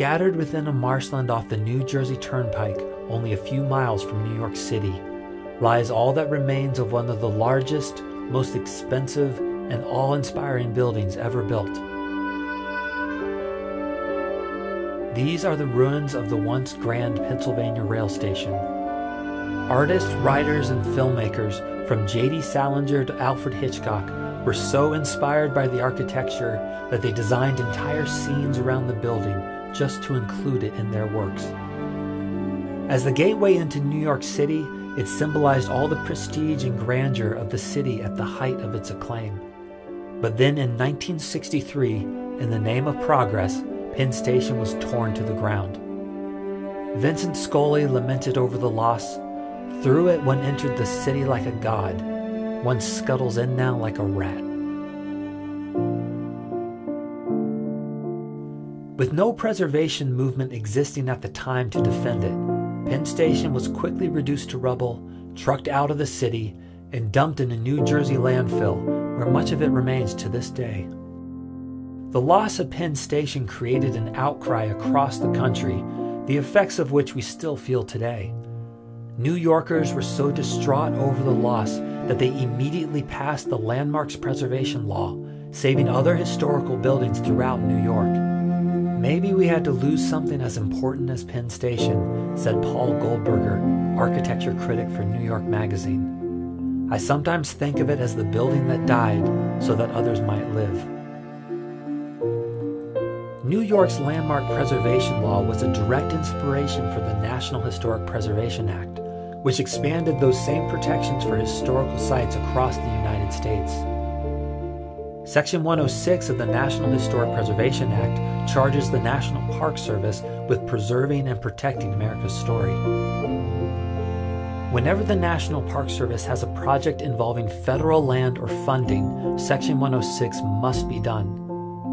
Scattered within a marshland off the New Jersey Turnpike, only a few miles from New York City, lies all that remains of one of the largest, most expensive, and awe-inspiring buildings ever built. These are the ruins of the once grand Pennsylvania rail station. Artists, writers, and filmmakers, from J.D. Salinger to Alfred Hitchcock, were so inspired by the architecture that they designed entire scenes around the building just to include it in their works. As the gateway into New York City, it symbolized all the prestige and grandeur of the city at the height of its acclaim. But then in 1963, in the name of progress, Penn Station was torn to the ground. Vincent Scully lamented over the loss. Through it one entered the city like a god. One scuttles in now like a rat. With no preservation movement existing at the time to defend it, Penn Station was quickly reduced to rubble, trucked out of the city, and dumped in a New Jersey landfill, where much of it remains to this day. The loss of Penn Station created an outcry across the country, the effects of which we still feel today. New Yorkers were so distraught over the loss that they immediately passed the Landmarks Preservation Law, saving other historical buildings throughout New York. Maybe we had to lose something as important as Penn Station, said Paul Goldberger, architecture critic for New York Magazine. I sometimes think of it as the building that died so that others might live. New York's Landmark Preservation Law was a direct inspiration for the National Historic Preservation Act, which expanded those same protections for historical sites across the United States. Section 106 of the National Historic Preservation Act charges the National Park Service with preserving and protecting America's story. Whenever the National Park Service has a project involving federal land or funding, Section 106 must be done.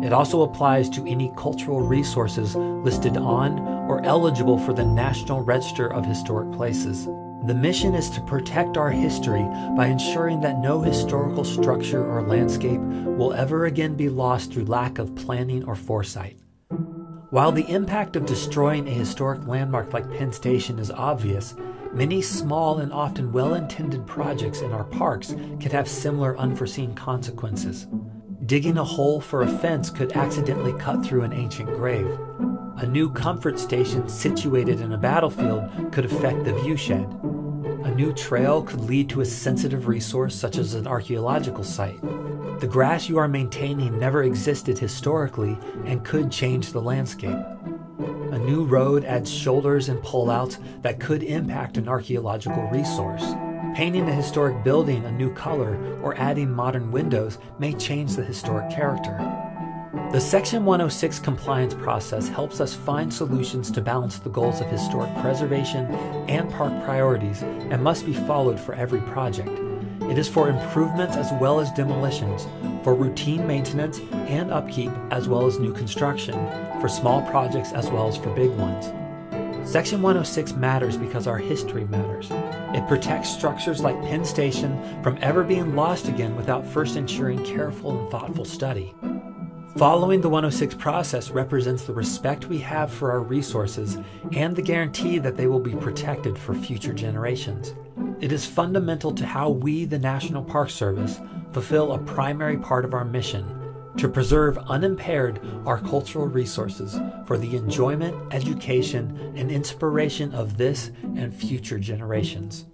It also applies to any cultural resources listed on or eligible for the National Register of Historic Places. The mission is to protect our history by ensuring that no historical structure or landscape will ever again be lost through lack of planning or foresight. While the impact of destroying a historic landmark like Penn Station is obvious, many small and often well-intended projects in our parks could have similar unforeseen consequences. Digging a hole for a fence could accidentally cut through an ancient grave. A new comfort station situated in a battlefield could affect the viewshed. A new trail could lead to a sensitive resource such as an archaeological site. The grass you are maintaining never existed historically and could change the landscape. A new road adds shoulders and pullouts that could impact an archaeological resource. Painting a historic building a new color or adding modern windows may change the historic character. The Section 106 compliance process helps us find solutions to balance the goals of historic preservation and park priorities and must be followed for every project. It is for improvements as well as demolitions, for routine maintenance and upkeep as well as new construction, for small projects as well as for big ones. Section 106 matters because our history matters. It protects structures like Penn Station from ever being lost again without first ensuring careful and thoughtful study. Following the 106 process represents the respect we have for our resources and the guarantee that they will be protected for future generations. It is fundamental to how we, the National Park Service, fulfill a primary part of our mission: to preserve unimpaired our cultural resources for the enjoyment, education, and inspiration of this and future generations.